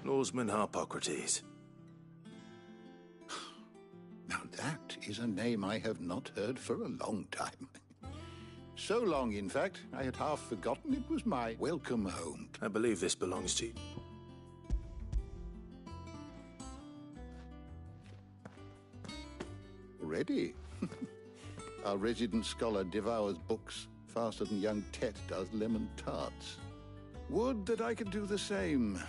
Norseman Harpocrates. Now that is a name I have not heard for a long time. So long, in fact, I had half forgotten it was my welcome home. I believe this belongs to you. Ready? Our resident scholar devours books faster than young Tet does lemon tarts. Would that I could do the same.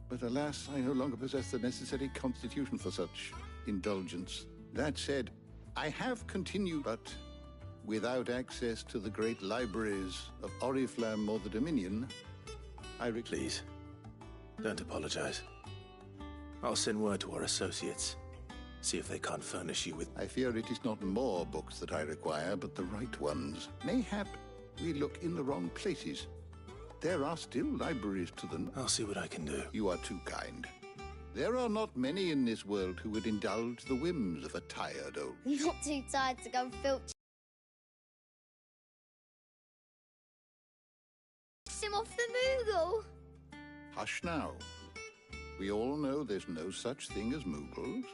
But alas, I no longer possess the necessary constitution for such indulgence. That said, I have continued, but without access to the great libraries of Oriflamme or the Dominion, Please, don't apologize. I'll send word to our associates. See if they can't furnish you with... I fear it is not more books that I require, but the right ones. Mayhap we look in the wrong places. There are still libraries to them. I'll see what I can do. You are too kind. There are not many in this world who would indulge the whims of a tired old... Not too tired to go filch him off the Moogle. Hush now. We all know there's no such thing as Moogles.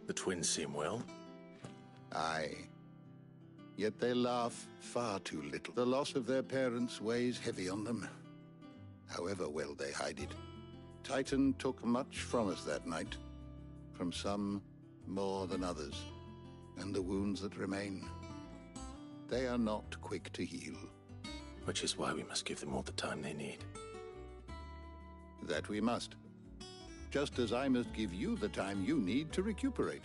The twins seem well. Aye. Yet they laugh far too little. The loss of their parents weighs heavy on them, however well they hide it. Titan took much from us that night, from some more than others, and the wounds that remain, they are not quick to heal. Which is why we must give them all the time they need. That we must. Just as I must give you the time you need to recuperate.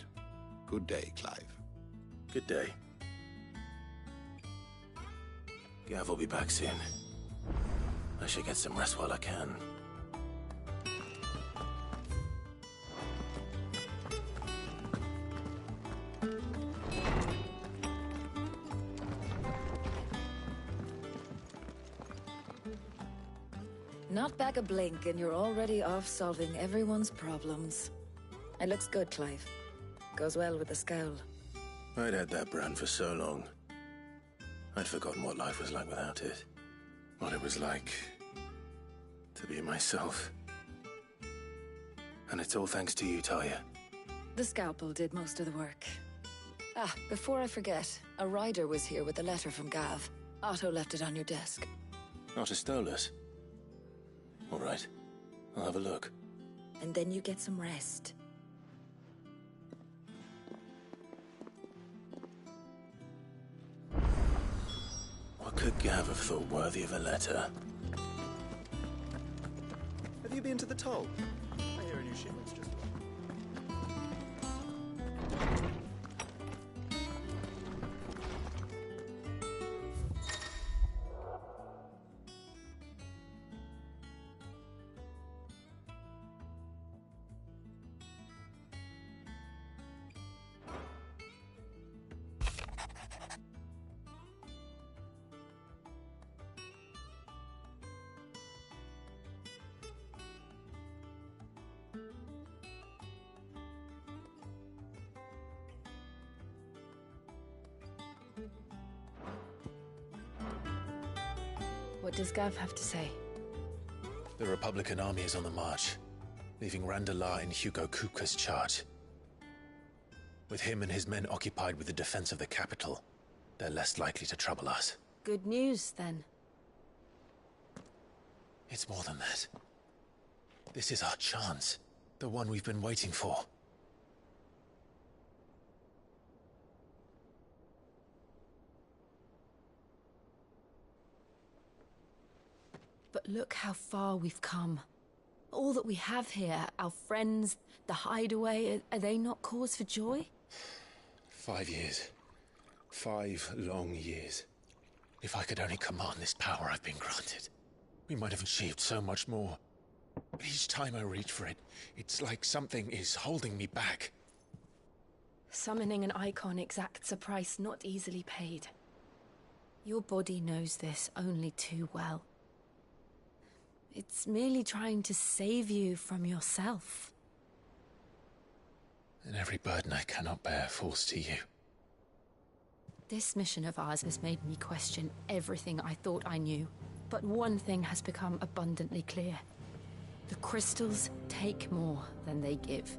Good day, Clive. Good day. Gav will be back soon. I should get some rest while I can. Not back a blink and you're already off solving everyone's problems. It looks good, Clive. Goes well with the scowl. I'd had that brand for so long. I'd forgotten what life was like without it. What it was like to be myself. And it's all thanks to you, Talia. The scalpel did most of the work. Ah, before I forget, a rider was here with a letter from Gav. Otto left it on your desk. Otto stole us. All right, I'll have a look. And then you get some rest. What could Gav have thought worthy of a letter? Have you been to the toll? I hear a new shipment's just... What does Gav have to say? The Republican army is on the march, leaving Randalar in Hugo Kupka's charge. With him and his men occupied with the defense of the capital, they're less likely to trouble us. Good news, then. It's more than that. This is our chance, the one we've been waiting for. But look how far we've come. All that we have here, our friends, the hideaway, are they not cause for joy? 5 years. 5 long years. If I could only command this power I've been granted, we might have achieved so much more. But each time I reach for it, it's like something is holding me back. Summoning an icon exacts a price not easily paid. Your body knows this only too well. It's merely trying to save you from yourself. And every burden I cannot bear falls to you. This mission of ours has made me question everything I thought I knew. But one thing has become abundantly clear. The crystals take more than they give.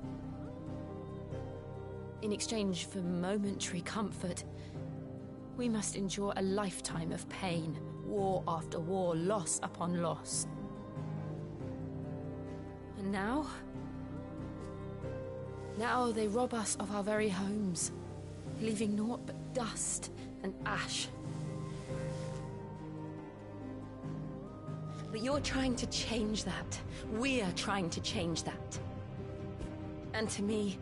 In exchange for momentary comfort, we must endure a lifetime of pain, war after war, loss upon loss. And now they rob us of our very homes, leaving naught but dust and ash. But you're trying to change that. We're trying to change that. And to me,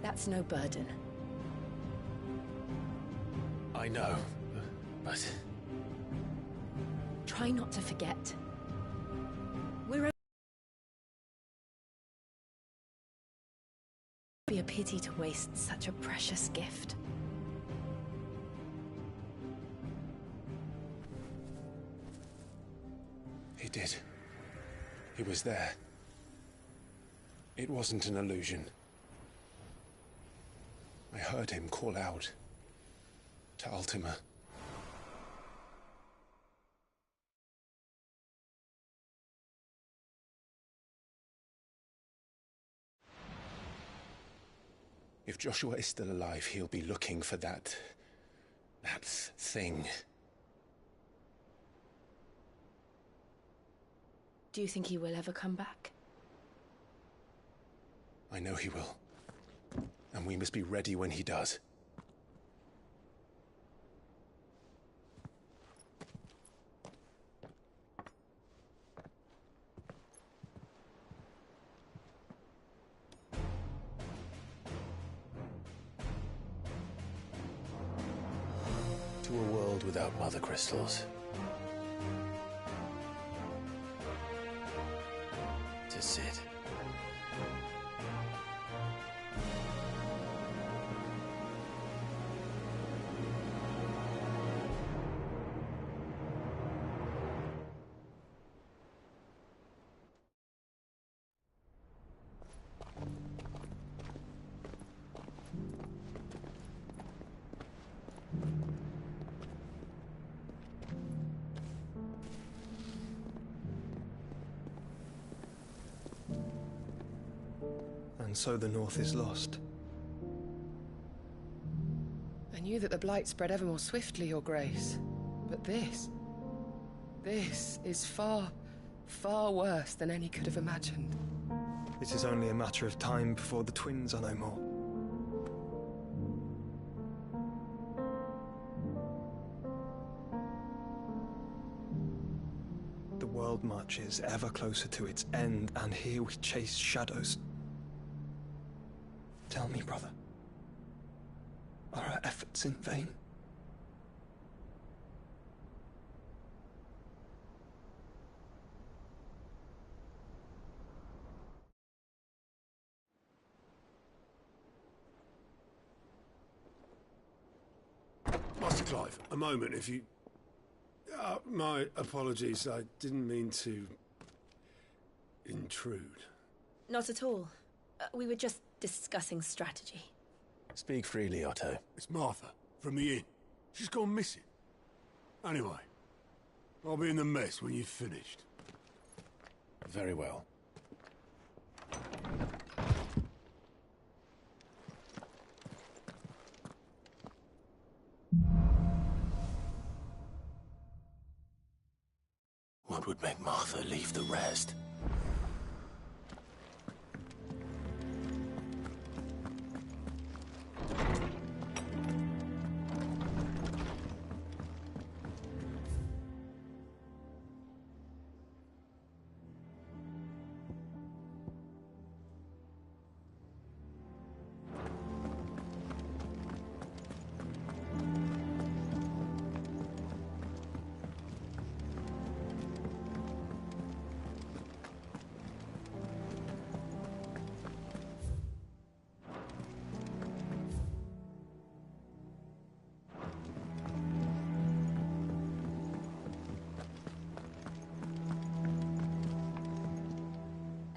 that's no burden. I know, but... Try not to forget. We're be a pity to waste such a precious gift. He did. He was there. It wasn't an illusion. I heard him call out to Ultima. If Joshua is still alive, he'll be looking for that thing. Do you think he will ever come back? I know he will. And we must be ready when he does. To a world without mother crystals. To Cid. And so the North is lost. I knew that the Blight spread ever more swiftly, Your Grace. But this is far, far worse than any could have imagined. It is only a matter of time before the twins are no more. The world marches ever closer to its end, and here we chase shadows. Tell me, brother, are our efforts in vain? Master Clive, a moment, if you... my apologies, I didn't mean to... intrude. Not at all. We were just discussing strategy. Speak freely, Otto. It's Martha, from the inn. She's gone missing. Anyway, I'll be in the mess when you've finished. Very well. What would make Martha leave the rest?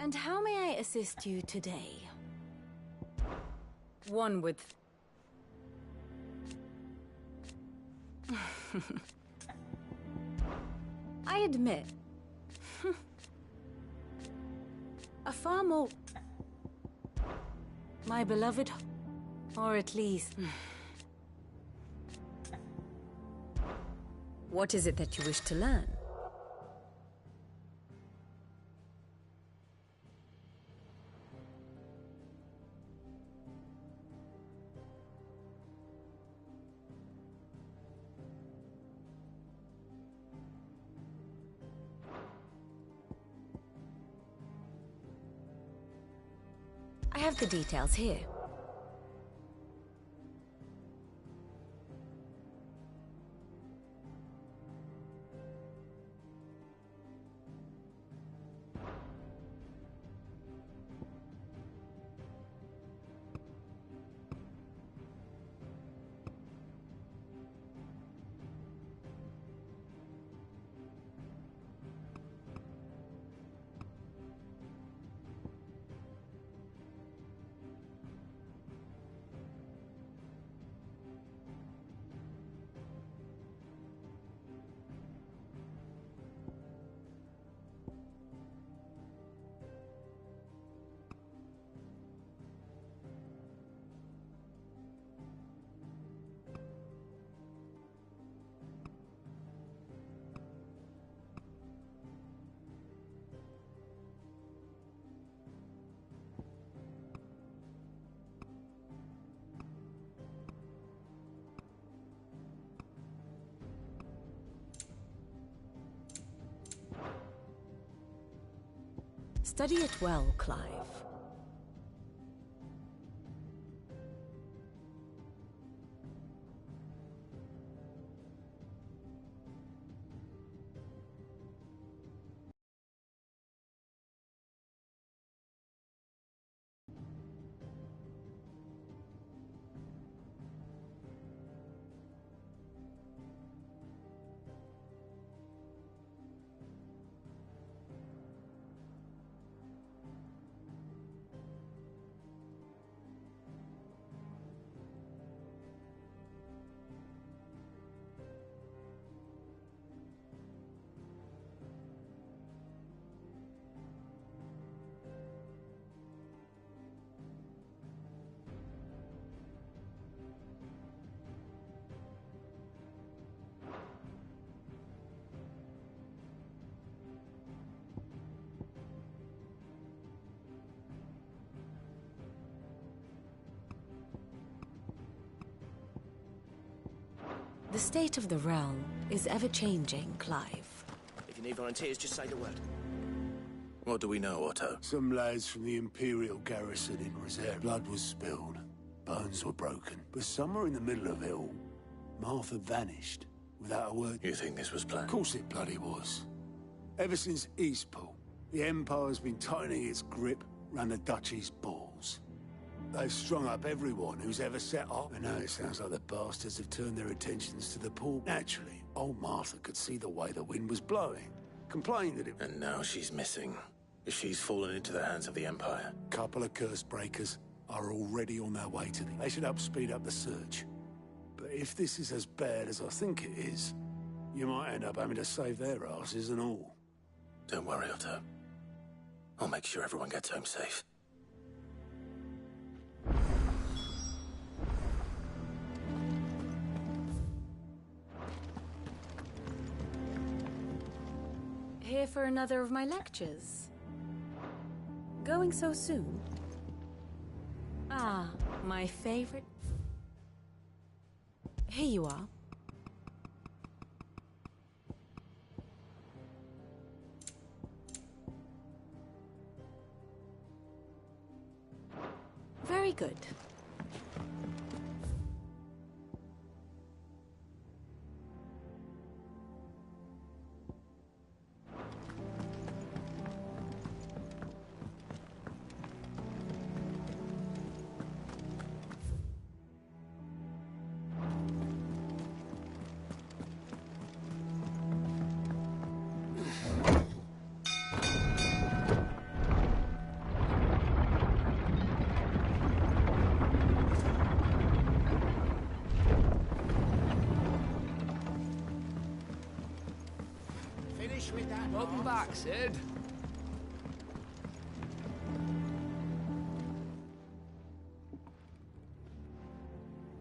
And how may I assist you today? One would... I admit... a far more... My beloved... Or at least... What is it that you wish to learn? I have the details here. Study it well, Clive. The state of the realm is ever-changing, Clive. If you need volunteers, just say the word. What do we know, Otto? Some lads from the Imperial garrison in reserve. Blood was spilled. Bones were broken. But somewhere in the middle of it all, Martha vanished without a word. You think this was planned? Of course it bloody was. Ever since Eastpool, the Empire's been tightening its grip round the Duchy's balls. They've strung up everyone who's ever set up, and now it sounds like the bastards have turned their attentions to the pool. Naturally, old Martha could see the way the wind was blowing, complained that it... And now she's missing. She's fallen into the hands of the Empire. Couple of curse breakers are already on their way to the... They should help speed up the search. But if this is as bad as I think it is, you might end up having to save their asses and all. Don't worry, Otto. I'll make sure everyone gets home safe. Here for another of my lectures. Going so soon? Ah, my favorite. Here you are. Very good. Welcome back, Sid.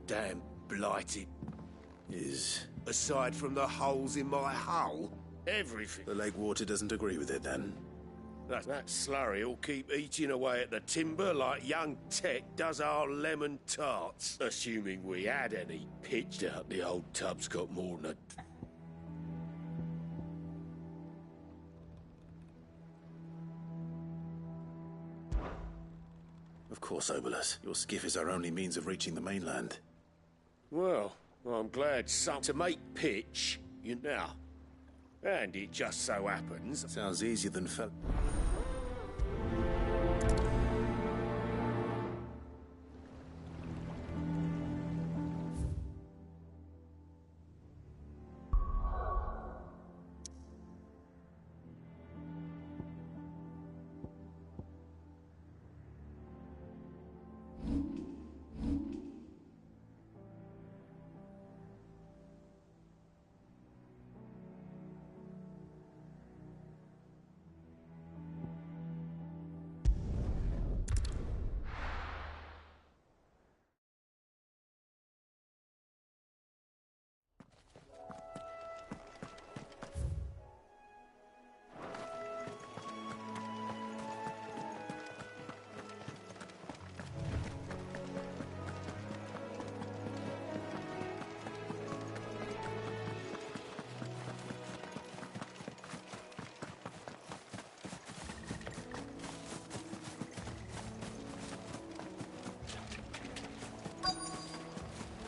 Damn blighted. Is Aside from the holes in my hull, everything. the lake water doesn't agree with it then? That slurry will keep eating away at the timber like young Tech does our lemon tarts. Assuming we had any. Pitched out the old tub's got more than a... Of course, Obolus. Your skiff is our only means of reaching the mainland. Well, I'm glad some... To make pitch, you know. And it just so happens... Sounds easier than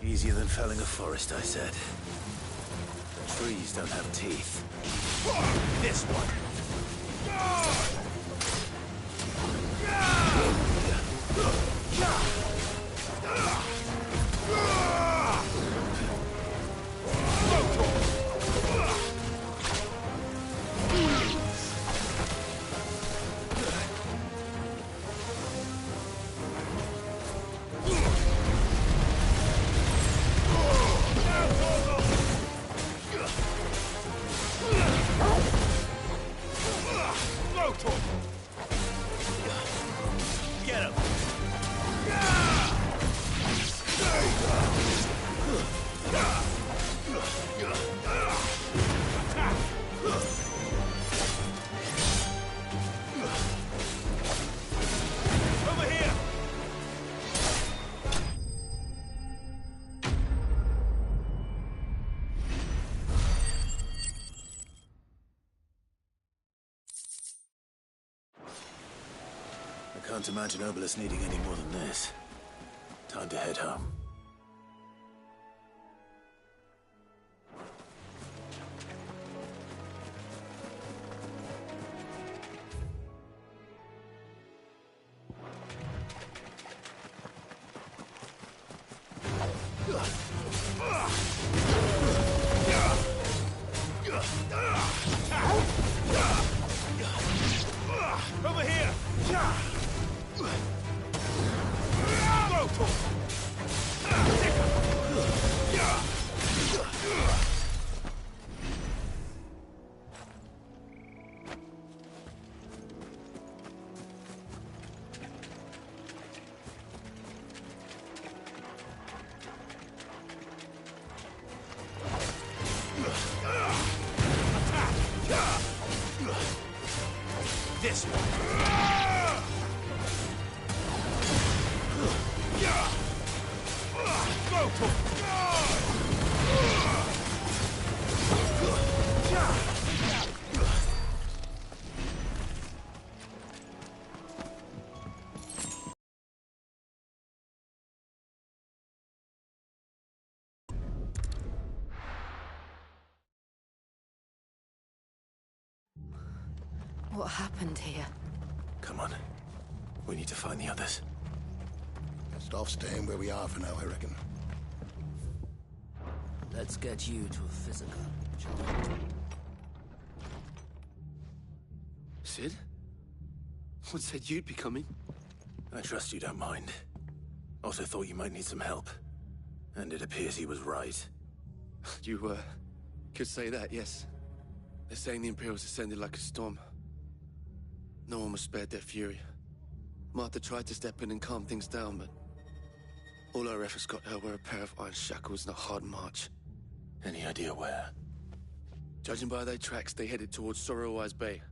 Easier than felling a forest, I said. The trees don't have teeth. This one. I can't imagine Obolus needing any more than this. Time to head home. Over here! This one. What happened here? Come on. We need to find the others. Best off staying where we are for now, I reckon. Let's get you to a physical, shall we? Sid? What said you'd be coming? I trust you don't mind. Also thought you might need some help. And it appears he was right. You, could say that, yes. They're saying the Imperials descended like a storm. No one was spared their fury. Martha tried to step in and calm things down, but all our efforts got her were a pair of iron shackles and a hard march. Any idea where? Judging by their tracks, they headed towards Sorrowwise Bay.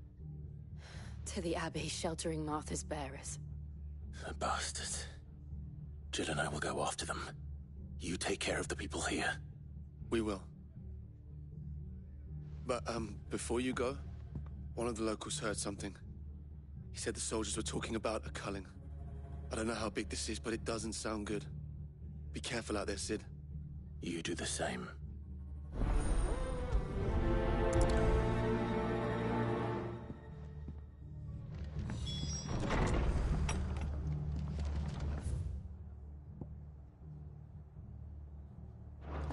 To the Abbey sheltering Martha's bearers. The bastards. Jill and I will go after them. You take care of the people here. We will. But, before you go, one of the locals heard something. He said the soldiers were talking about a culling. I don't know how big this is, but it doesn't sound good. Be careful out there, Cid. You do the same.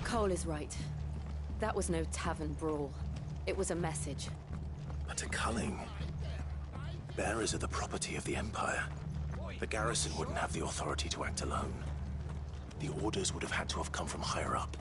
Cole is right. That was no tavern brawl. It was a message. But a culling. Bearers are the property of the Empire. The garrison wouldn't have the authority to act alone. The orders would have had to have come from higher up.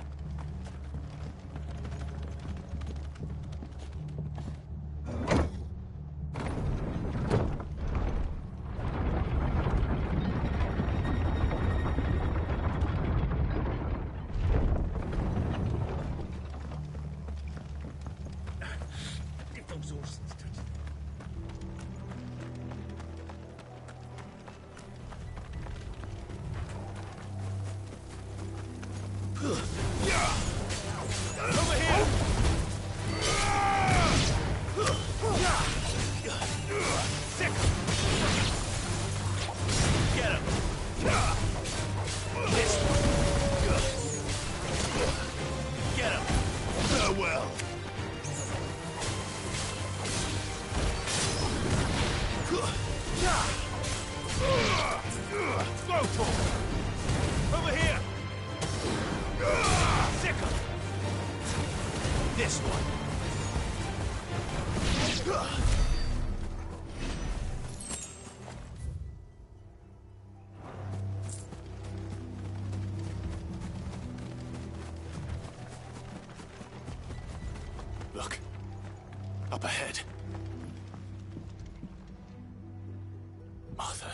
Look. Up ahead. Martha,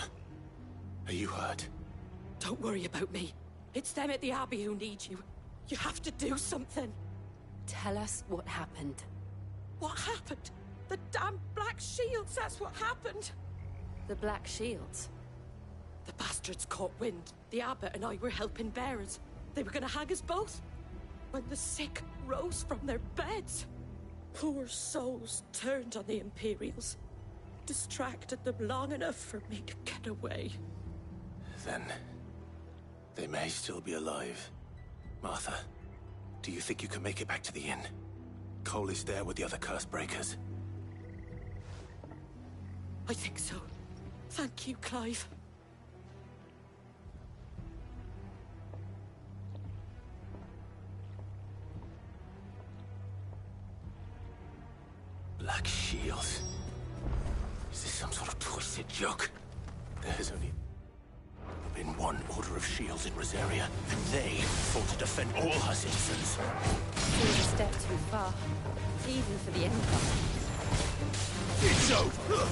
are you hurt? Don't worry about me. It's them at the Abbey who need you. You have to do something. Tell us what happened. What happened? The damn Black Shields, that's what happened. The Black Shields? The bastards caught wind. The Abbot and I were helping bearers. They were gonna hang us both. When the sick rose from their beds. Poor souls turned on the Imperials. Distracted them long enough for me to get away. Then, they may still be alive. Martha, do you think you can make it back to the inn? Cole is there with the other curse breakers. I think so. Thank you, Clive. Black Shields. Is this some sort of twisted joke? There has only been one Order of Shields in Rosaria, and they fought to defend all her citizens. It was a step too far, even for the Empire. It's over!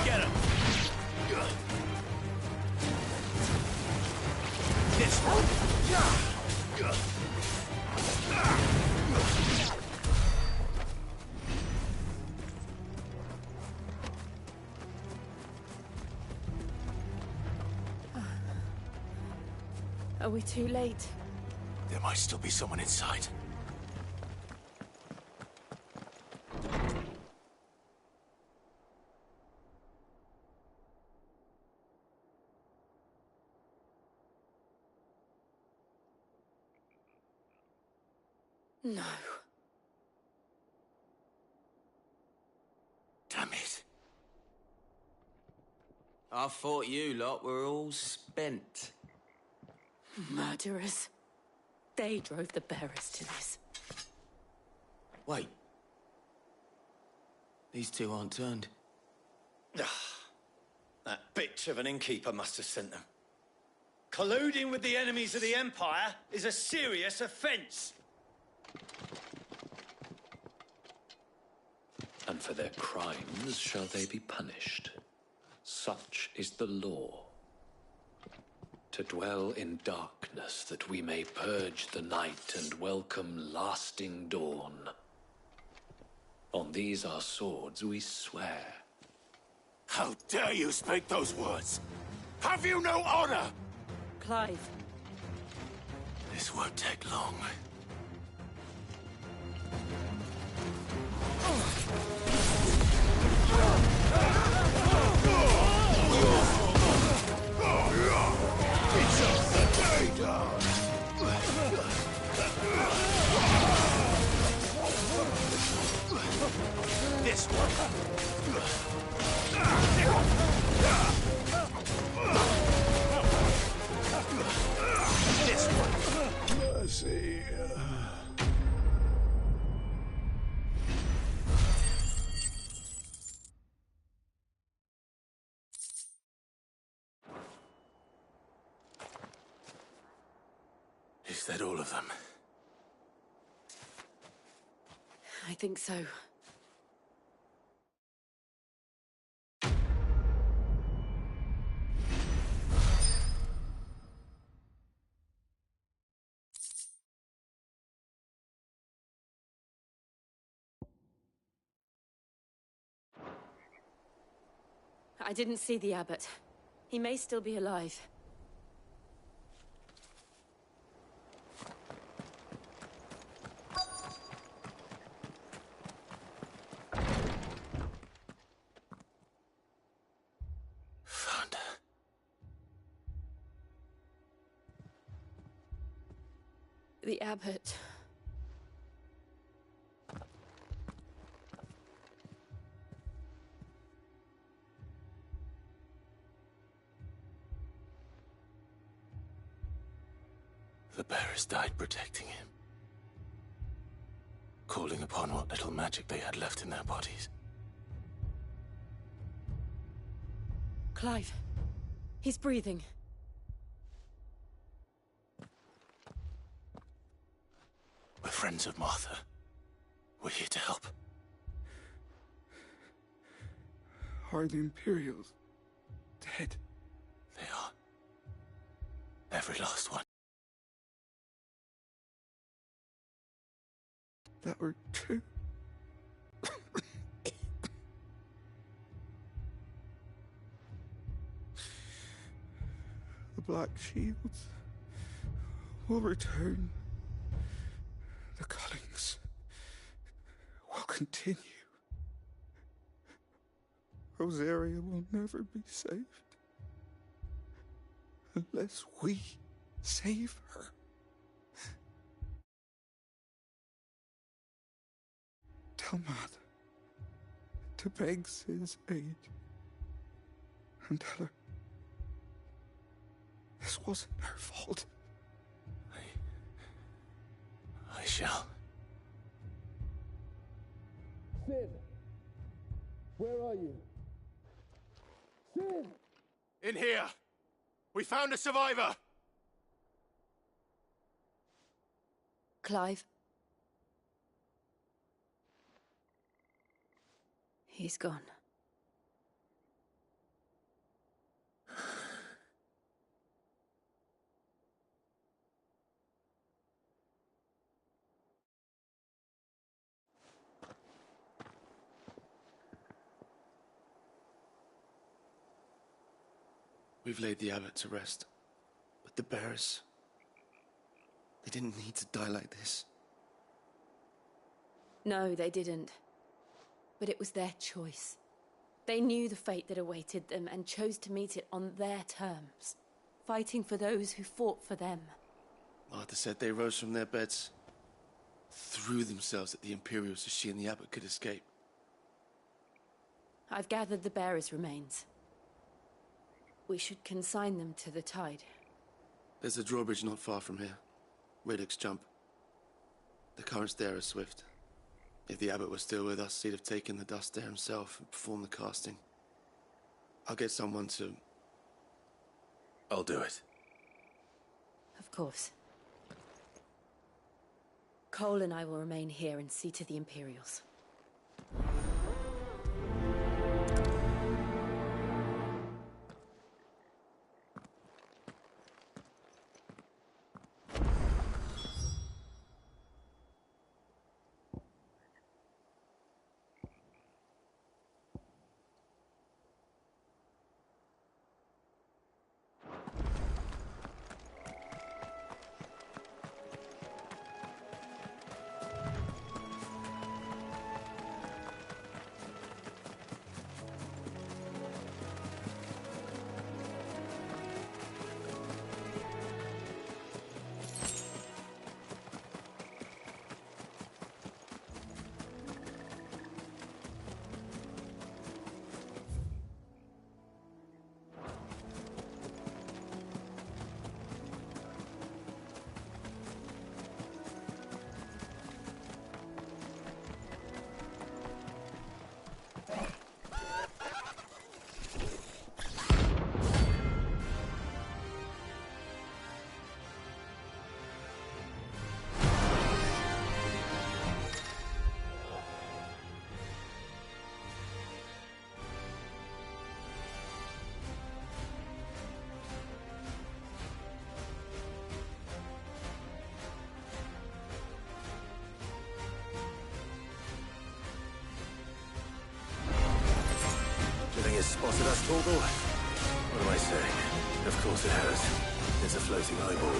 Get him! This one! Are we too late? There might still be someone inside. No. Damn it. I thought you lot were all spent. Murderers. They drove the bearers to this. Wait. These two aren't turned. That bitch of an innkeeper must have sent them. Colluding with the enemies of the Empire is a serious offence. And for their crimes shall they be punished. Such is the law. To dwell in darkness that we may purge the night and welcome lasting dawn. On these our swords we swear. How dare you speak those words? Have you no honor? Clive. This won't take long. This one. This one. Mercy. Is that all of them? I think so. I didn't see the abbot. He may still be alive. Found her. The abbot. The bearers died protecting him. Calling upon what little magic they had left in their bodies. Clive. He's breathing. We're friends of Martha. We're here to help. Are the Imperials dead? They are. Every last one. That were true. The Black Shields will return. The Cullings will continue. Rosaria will never be saved unless we save her. Tell Martha to beg Cid's aid and tell her this wasn't her fault. I shall. Cid! Where are you? Cid! In here! We found a survivor! Clive. He's gone. We've laid the abbot to rest. But the bearers... they didn't need to die like this. No, they didn't. But it was their choice. They knew the fate that awaited them and chose to meet it on their terms, fighting for those who fought for them. Martha said they rose from their beds. threw themselves at the Imperials so she and the Abbot could escape. I've gathered the bearers' remains. We should consign them to the tide. There's a drawbridge not far from here. Radix Jump. The currents there are swift. If the Abbot was still with us, he'd have taken the dust there himself and performed the casting. I'll get someone to... I'll do it. Of course. Cole and I will remain here and see to the Imperials. Spotted us, Torgal? What am I saying? Of course it has. It's a floating eyeball.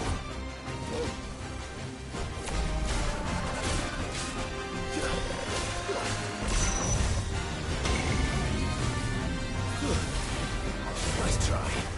Nice try.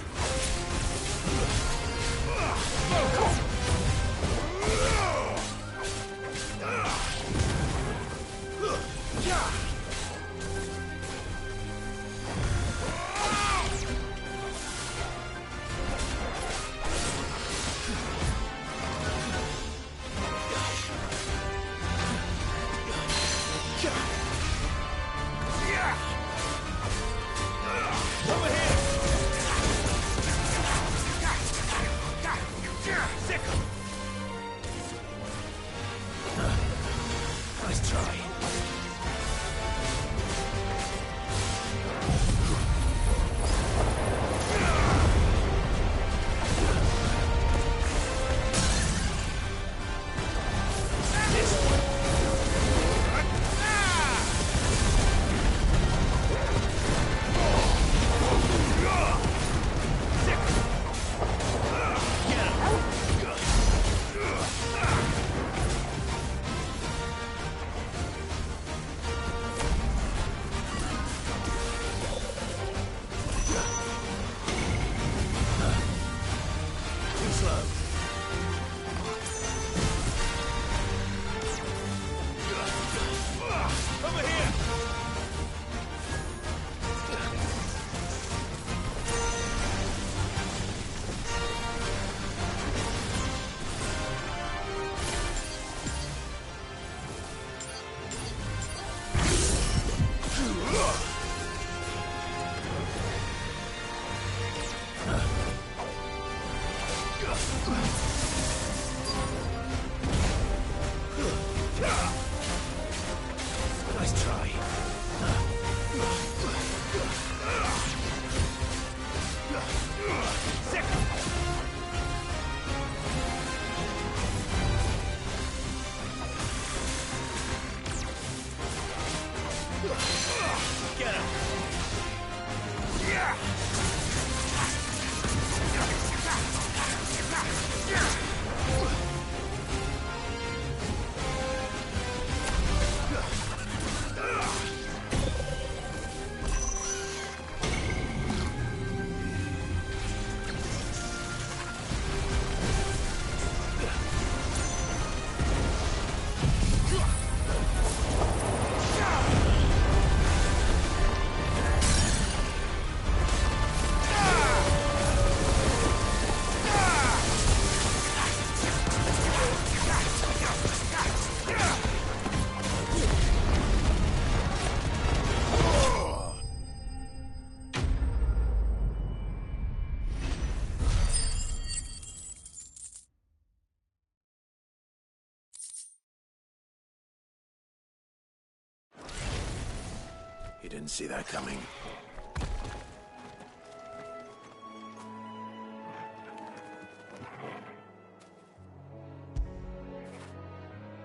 You didn't see that coming.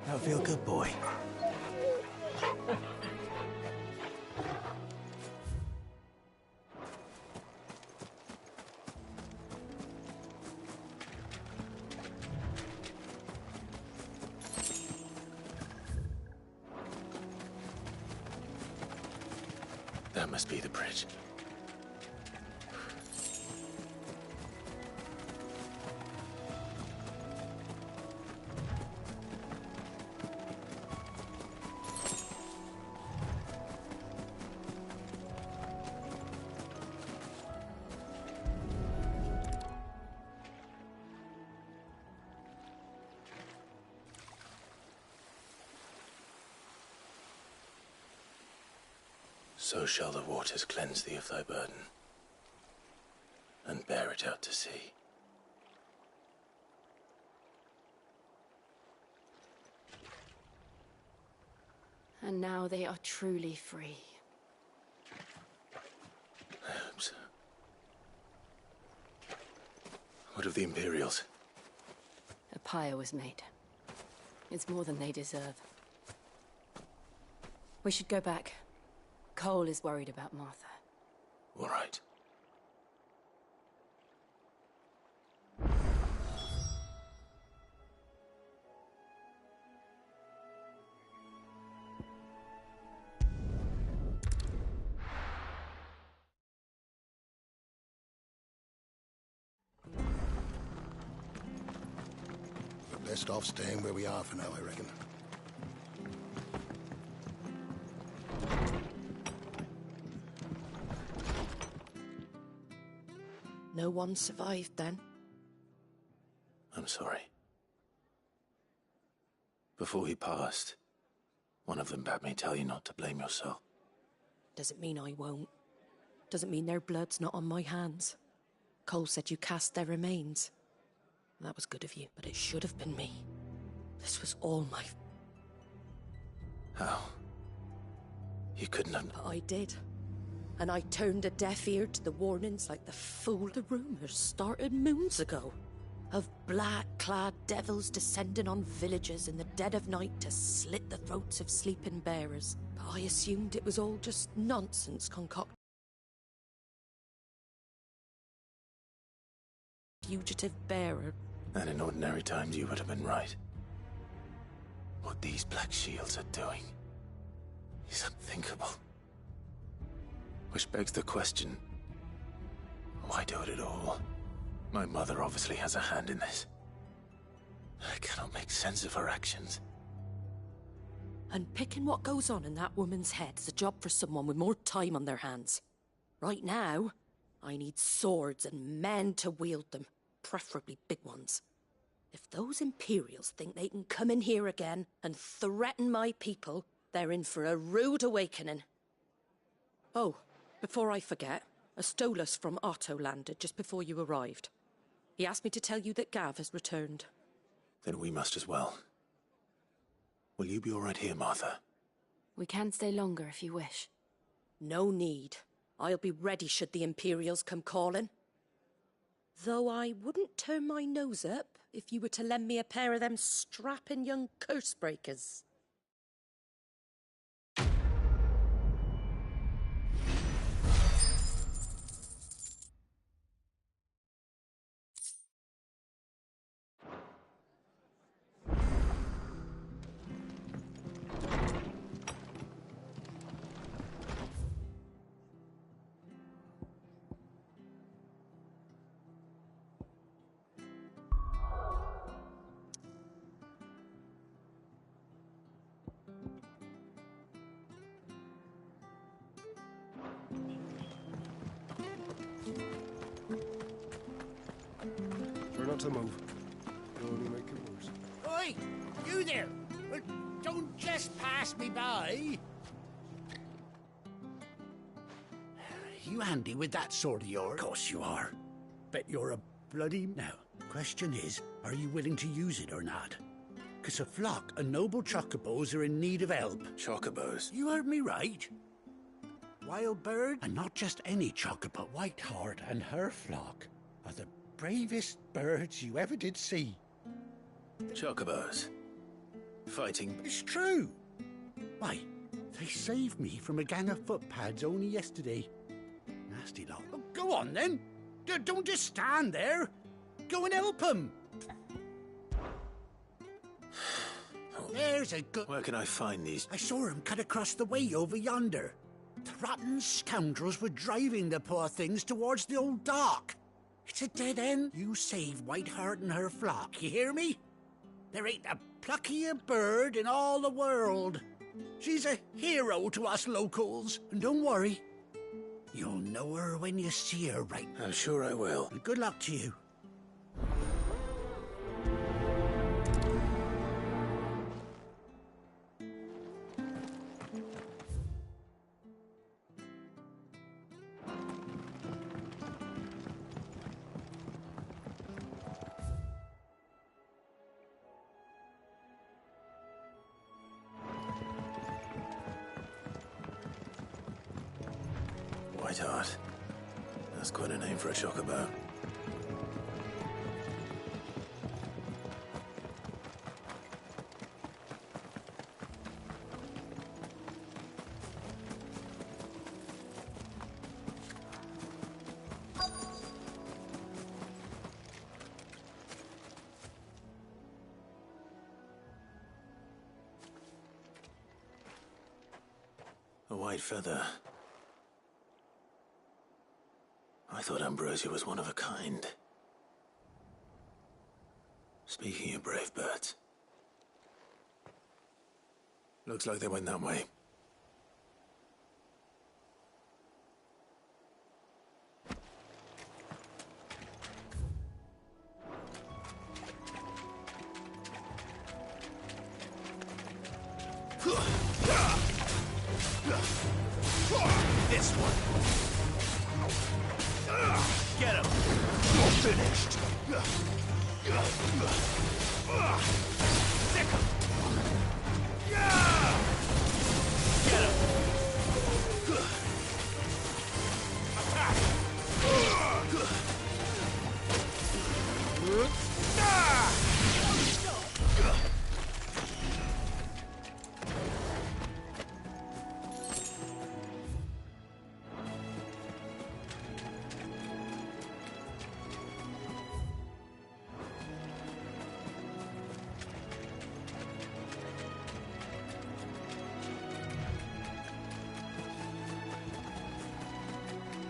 Now feel good, boy. That must be the bridge. So shall the waters cleanse thee of thy burden, and bear it out to sea. And now they are truly free. I hope so. What of the Imperials? A pyre was made. It's more than they deserve. We should go back. Cole is worried about Martha. All right. We're best off staying where we are for now, I reckon. No one survived then? I'm sorry. Before he passed, one of them bade me tell you not to blame yourself. Doesn't mean I won't. Doesn't mean their blood's not on my hands. Cole said you cast their remains. That was good of you, but it should have been me. This was all my... How? You couldn't have... But I did. And I turned a deaf ear to the warnings like the fool. The rumours started moons ago. Of black-clad devils descending on villages in the dead of night to slit the throats of sleeping bearers. But I assumed it was all just nonsense concocted. Fugitive bearer. And in ordinary times you would have been right. What these Black Shields are doing is unthinkable. Which begs the question, why do it at all? My mother obviously has a hand in this. I cannot make sense of her actions. And picking what goes on in that woman's head is a job for someone with more time on their hands. Right now, I need swords and men to wield them, preferably big ones. If those Imperials think they can come in here again and threaten my people, they're in for a rude awakening. Oh, before I forget, a Stolas from Otto landed just before you arrived. He asked me to tell you that Gav has returned. Then we must as well. Will you be all right here, Martha? We can stay longer if you wish. No need. I'll be ready should the Imperials come calling. Though I wouldn't turn my nose up if you were to lend me a pair of them strapping young curse-breakers. Try not to move. You'll only make it worse. Oi! You there! Well, don't just pass me by! You handy with that sword of yours? Of course you are. Bet you're a bloody... Now, question is, are you willing to use it or not? 'Cause a flock of noble chocobos are in need of help. Chocobos? You heard me right. wild bird, and not just any chocobo. Whiteheart and her flock are the bravest birds you ever did see. Chocobos. Fighting. It's true. Why, they saved me from a gang of footpads only yesterday. Nasty lot. Oh, go on then. Don't just stand there. Go and help them. There's a good... Where can I find these? I saw him cut across the way over yonder. The rotten scoundrels were driving the poor things towards the old dock. It's a dead end. You save Whiteheart and her flock, you hear me? There ain't a pluckier bird in all the world. She's a hero to us locals. And don't worry, you'll know her when you see her, right? I'm sure I will. And good luck to you. Whiteheart. That's quite a name for a chocobo. A white feather. I thought Ambrosia was one of a kind. Speaking of brave birds. Looks like they went that way. This one. Get him! You're finished! Stick him! Get him! Attack!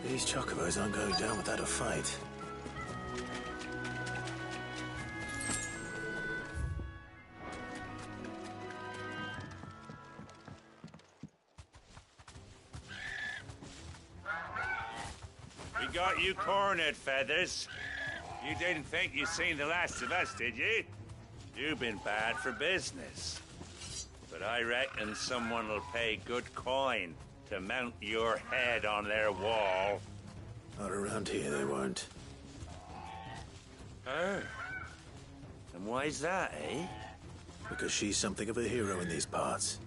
These chocobos aren't going down without a fight. We got you cornered, Feathers. You didn't think you'd seen the last of us, did you? You've been bad for business. But I reckon someone will pay good coin to mount your head on their wall. Not around here, they won't. Oh. And why's that, eh? Because she's something of a hero in these parts.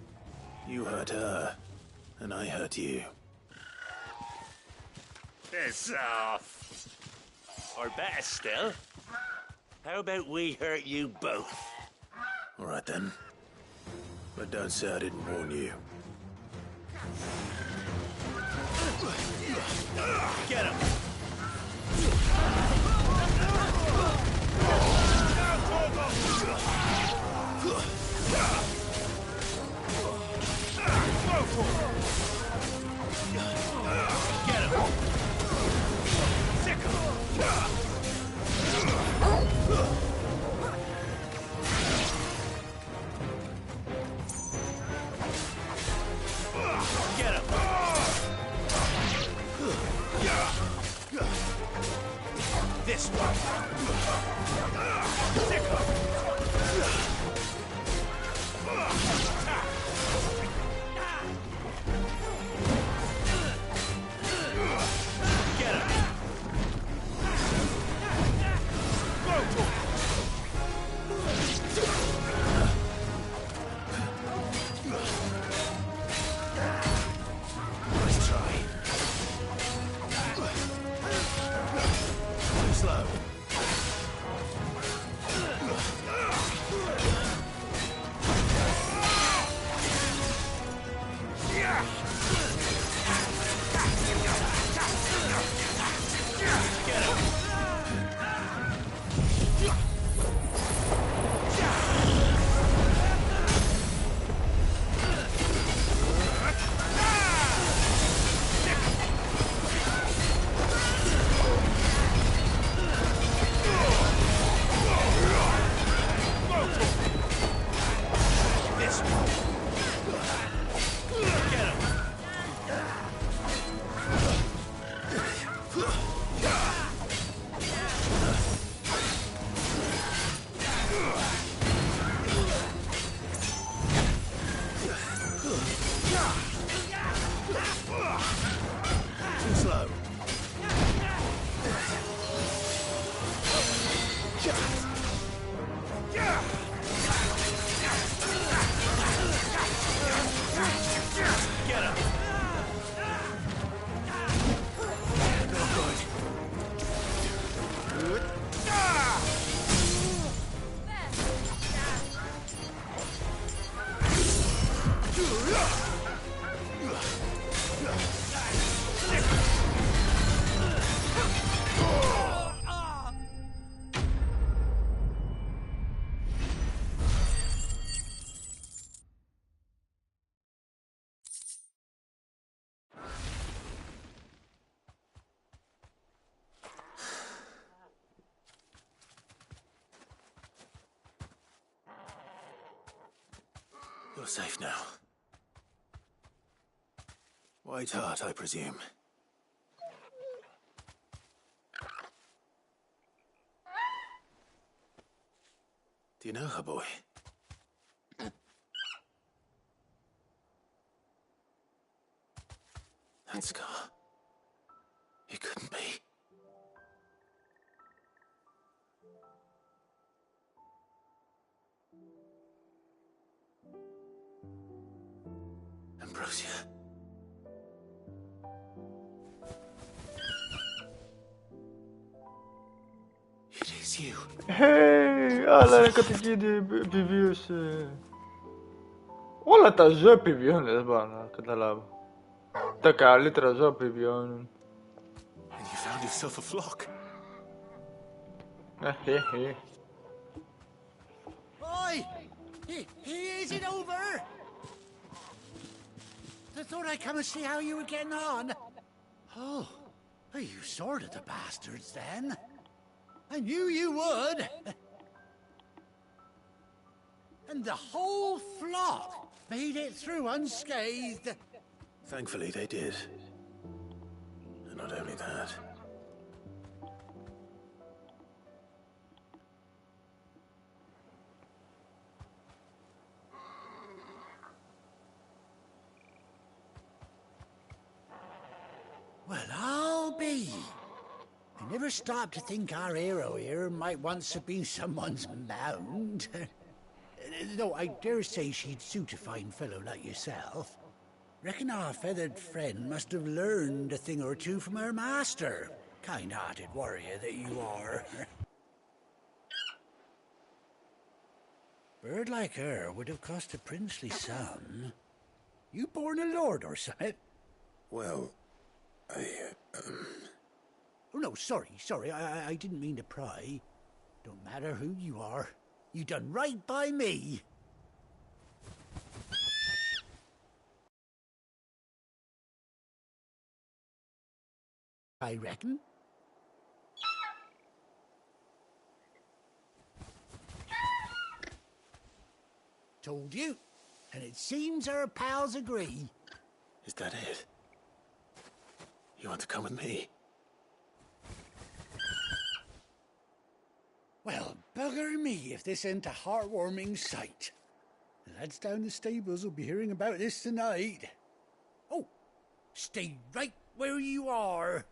You hurt her, and I hurt you. Piss off. Or better still, how about we hurt you both? All right then. But don't say I didn't warn you. Get him! Get him! Sick him! Get him! This one. Sick him! You're safe now. White Hart, I presume. Do you know her, boy? That scar. It couldn't be. Ambrosia. It is you. Hey, alla categoria de reviews. Όλα τα ζώα επιβιώνουν, δεν μπορώ να καταλάβω. Τα καλύτερα ζώα επιβιώνουν. And you found yourself a flock. Oi! Is it over? I thought I'd come and see how you were getting on. Oh, you sorted the bastards then. I knew you would. And the whole flock made it through unscathed. Thankfully, they did. And not only that. Well, I'll be. I never stopped to think our hero here might once have been someone's mount. Though I dare say she'd suit a fine fellow like yourself. Reckon our feathered friend must have learned a thing or two from her master. Kind-hearted warrior that you are. Bird like her would have cost a princely sum. You born a lord or something? Well, Oh, no, sorry. I didn't mean to pry. Don't matter who you are. You done right by me. I reckon. Told you. And it seems our pals agree. Is that it? You want to come with me? Well, bugger me if this ain't a heartwarming sight. The lads down the stables will be hearing about this tonight. Oh, stay right where you are.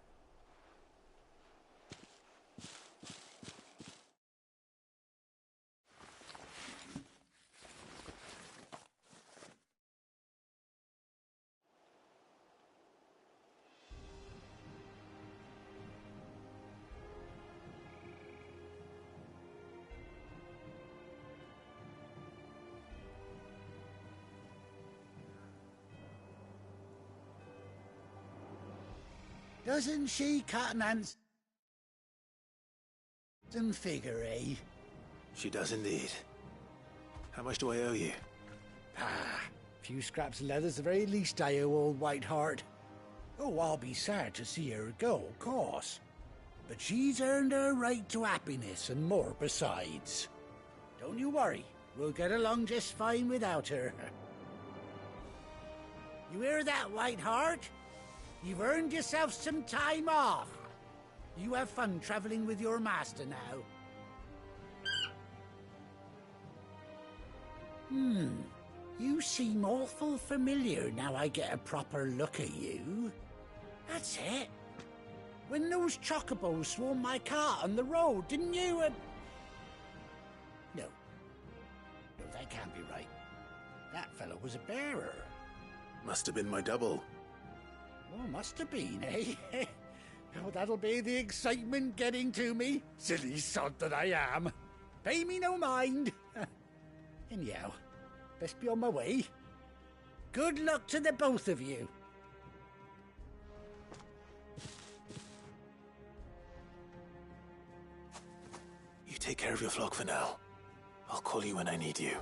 Doesn't she cut an handsome figure, eh? She does indeed. How much do I owe you? A few scraps of leather's the very least I owe old White Hart. Oh, I'll be sad to see her go, of course. But she's earned her right to happiness and more besides. Don't you worry, we'll get along just fine without her. You hear that, White Hart? You've earned yourself some time off. You have fun traveling with your master now. You seem awful familiar now I get a proper look at you. That's it. When those chocobos swarmed my cart on the road, didn't you? No, that can't be right. That fellow was a bearer. Must have been my double. Oh, must have been, eh? Oh, that'll be the excitement getting to me. Silly sod that I am. Pay me no mind. Anyhow, best be on my way. Good luck to the both of you. You take care of your flock for now. I'll call you when I need you.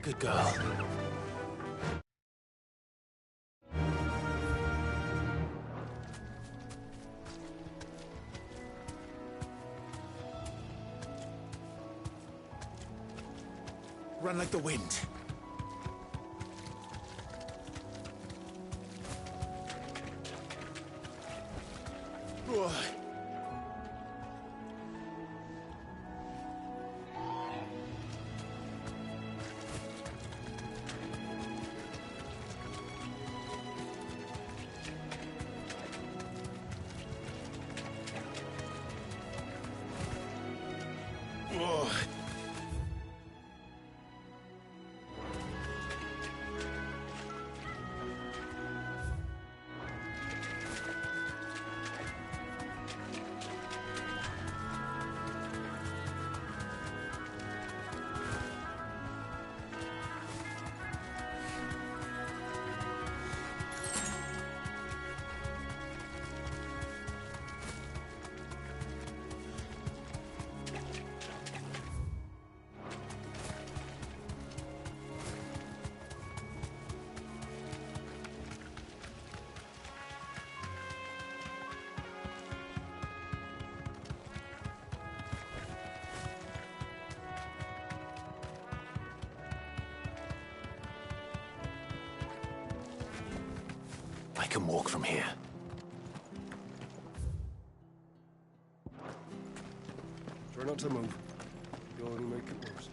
Good girl. Run like the wind. Whoa. Whoa. I can walk from here. Try not to move. You'll only make it worse.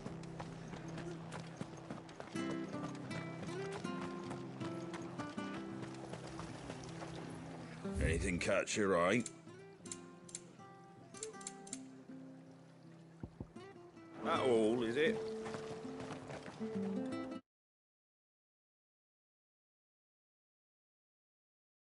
Anything catch your eye? That all, is it?